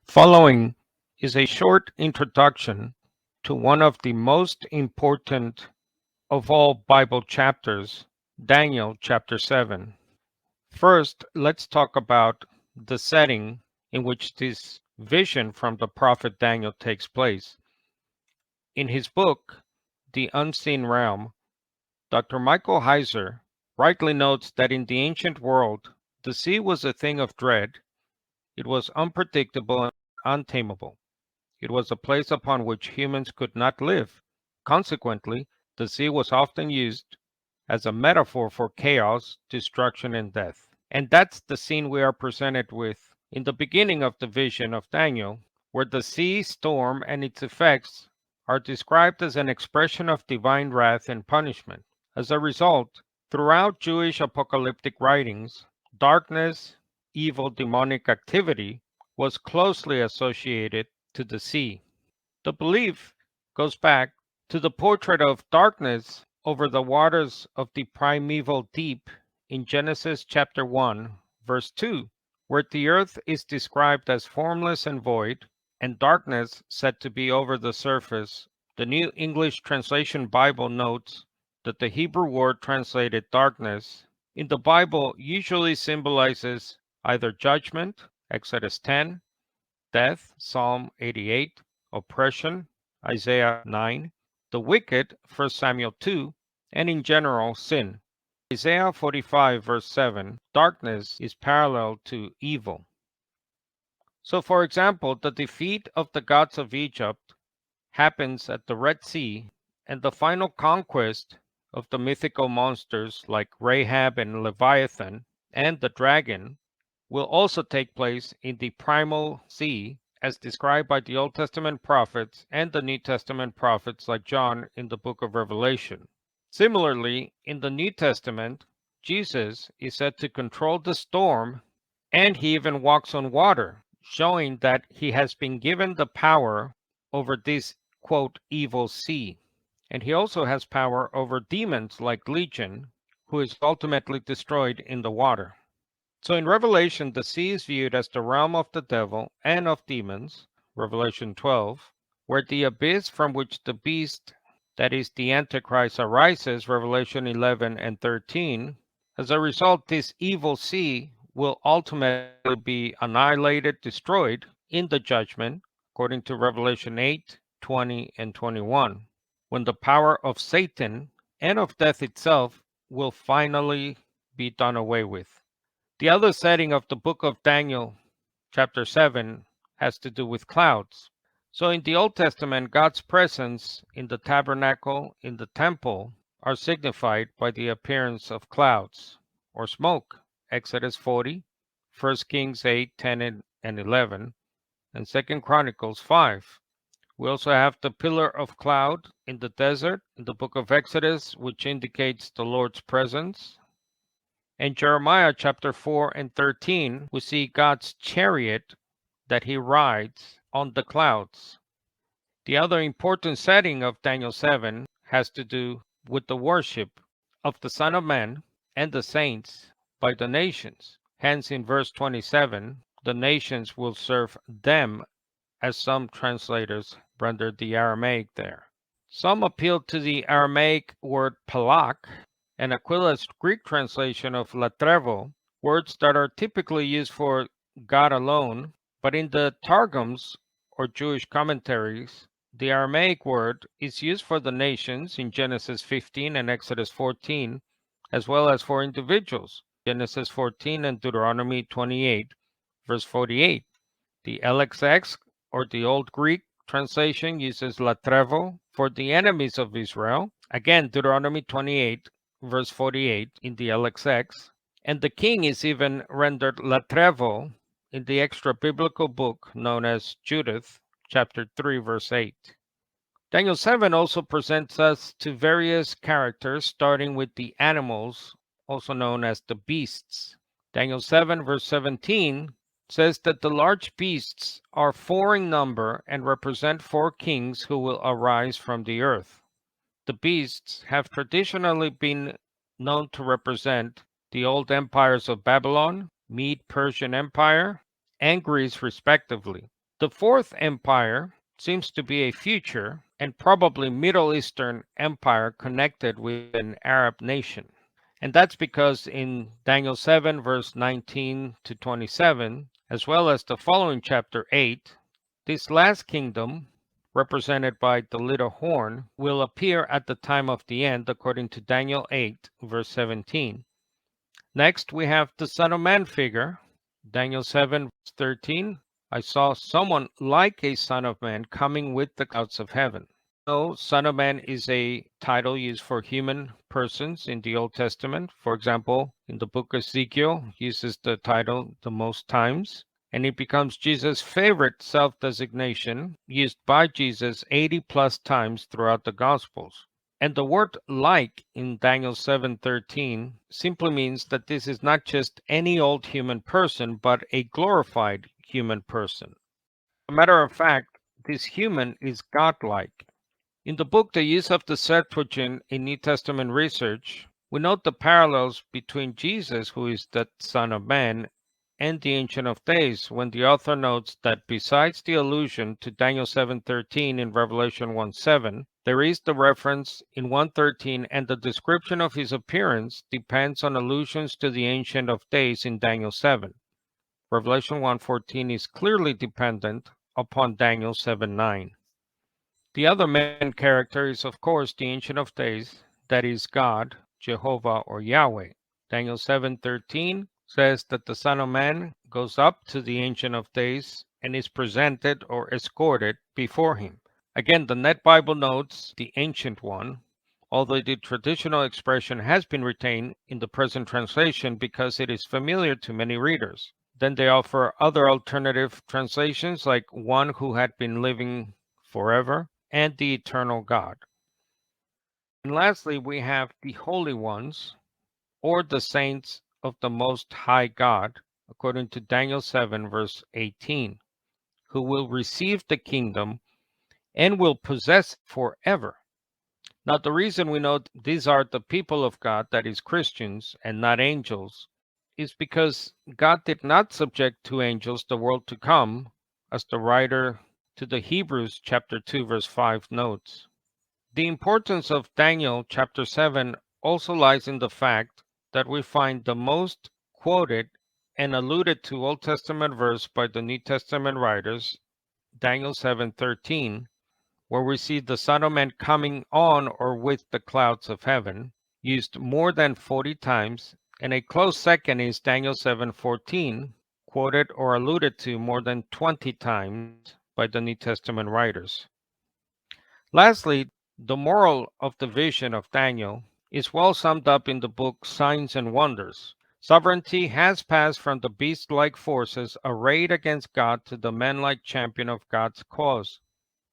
Following is a short introduction to one of the most important of all Bible chapters, Daniel chapter 7. First, let's talk about the setting in which this vision from the prophet Daniel takes place. In his book, The Unseen Realm, Dr. Michael Heiser rightly notes that in the ancient world, the sea was a thing of dread. It was unpredictable and untamable. It was a place upon which humans could not live. Consequently, the sea was often used as a metaphor for chaos, destruction, and death. And that's the scene we are presented with in the beginning of the vision of Daniel, where the sea storm and its effects are described as an expression of divine wrath and punishment. As a result, throughout Jewish apocalyptic writings, darkness, evil, demonic activity was closely associated to the sea. The belief goes back to the portrait of darkness over the waters of the primeval deep in Genesis chapter 1, verse 2, where the earth is described as formless and void, and darkness said to be over the surface. The New English Translation Bible notes that the Hebrew word translated darkness in the Bible usually symbolizes either judgment, Exodus 10, death, Psalm 88, oppression, Isaiah 9, the wicked, 1 Samuel 2, and in general, sin. Isaiah 45, verse 7, darkness is parallel to evil. So, for example, the defeat of the gods of Egypt happens at the Red Sea, and the final conquest of the mythical monsters like Rahab and Leviathan and the dragon will also take place in the primal sea as described by the Old Testament prophets and the New Testament prophets like John in the book of Revelation. Similarly, in the New Testament, Jesus is said to control the storm and he even walks on water, showing that he has been given the power over this, quote, evil sea. And he also has power over demons like Legion, who is ultimately destroyed in the water. So in Revelation, the sea is viewed as the realm of the devil and of demons, Revelation 12, where the abyss from which the beast, that is the Antichrist, arises, Revelation 11 and 13. As a result, this evil sea will ultimately be annihilated, destroyed in the judgment, according to Revelation 8, 20, and 21, when the power of Satan and of death itself will finally be done away with. The other setting of the book of Daniel, chapter 7, has to do with clouds. So in the Old Testament, God's presence in the tabernacle, in the temple, are signified by the appearance of clouds or smoke. Exodus 40, 1 Kings 8, 10, and 11, and 2 Chronicles 5. We also have the pillar of cloud in the desert in the book of Exodus, which indicates the Lord's presence. In Jeremiah chapter 4 and 13, we see God's chariot that he rides on the clouds. The other important setting of Daniel 7 has to do with the worship of the Son of Man and the saints by the nations. Hence, in verse 27, the nations will serve them, as some translators rendered the Aramaic there. Some appeal to the Aramaic word pelach and Aquila's Greek translation of latrevo, words that are typically used for God alone, but in the Targums or Jewish commentaries, the Aramaic word is used for the nations in Genesis 15 and Exodus 14, as well as for individuals, Genesis 14 and Deuteronomy 28, verse 48. The LXX or the Old Greek translation uses latrevo for the enemies of Israel, again Deuteronomy 28, verse 48 in the LXX, and the king is even rendered latrevo in the extra biblical book known as Judith, chapter 3, verse 8. Daniel 7 also presents us to various characters, starting with the animals, also known as the beasts. Daniel 7, verse 17 says that the large beasts are four in number and represent four kings who will arise from the earth. The beasts have traditionally been known to represent the old empires of Babylon, Mede-Persian Empire, and Greece respectively. The fourth empire seems to be a future and probably Middle Eastern empire connected with an Arab nation. And that's because in Daniel 7, verse 19 to 27, as well as the following chapter 8, this last kingdom, represented by the little horn, will appear at the time of the end, according to Daniel 8, verse 17. Next, we have the Son of Man figure, Daniel 7, verse 13. I saw someone like a Son of Man coming with the clouds of heaven. No, Son of Man is a title used for human persons in the Old Testament. For example, in the book of Ezekiel, uses the title the most times, and it becomes Jesus' favorite self-designation, used by Jesus 80 plus times throughout the Gospels. And the word like in Daniel 7:13 simply means that this is not just any old human person, but a glorified human person. As a matter of fact, this human is godlike. In the book, The Use of the Septuagint in New Testament Research, we note the parallels between Jesus, who is the Son of Man, and the Ancient of Days, when the author notes that besides the allusion to Daniel 7:13 in Revelation 1:7, there is the reference in 1:13, and the description of his appearance depends on allusions to the Ancient of Days in Daniel 7. Revelation 1:14 is clearly dependent upon Daniel 7:9. The other main character is, of course, the Ancient of Days, that is God, Jehovah, or Yahweh. Daniel 7:13 says that the Son of Man goes up to the Ancient of Days and is presented or escorted before him. Again, the Net Bible notes the Ancient One, although the traditional expression has been retained in the present translation because it is familiar to many readers. Then they offer other alternative translations like one who had been living forever and the eternal God. And lastly, we have the holy ones, or the saints of the Most High God, according to Daniel 7, verse 18, who will receive the kingdom and will possess it forever. Now, the reason we know these are the people of God, that is Christians, and not angels, is because God did not subject to angels the world to come, as the writer to the Hebrews chapter 2, verse 5 notes. The importance of Daniel chapter 7 also lies in the fact that we find the most quoted and alluded to Old Testament verse by the New Testament writers, Daniel 7:13, where we see the Son of Man coming on or with the clouds of heaven, used more than 40 times, and a close second is Daniel 7:14, quoted or alluded to more than 20 times by the New Testament writers. Lastly, the moral of the vision of Daniel is well summed up in the book Signs and Wonders. Sovereignty has passed from the beast-like forces arrayed against God to the man-like champion of God's cause.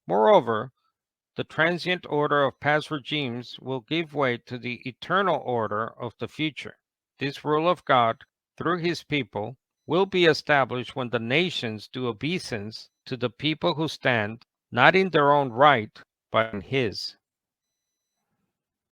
Moreover, the transient order of past regimes will give way to the eternal order of the future. This rule of God, through his people, will be established when the nations do obeisance to the people who stand, not in their own right, but in his.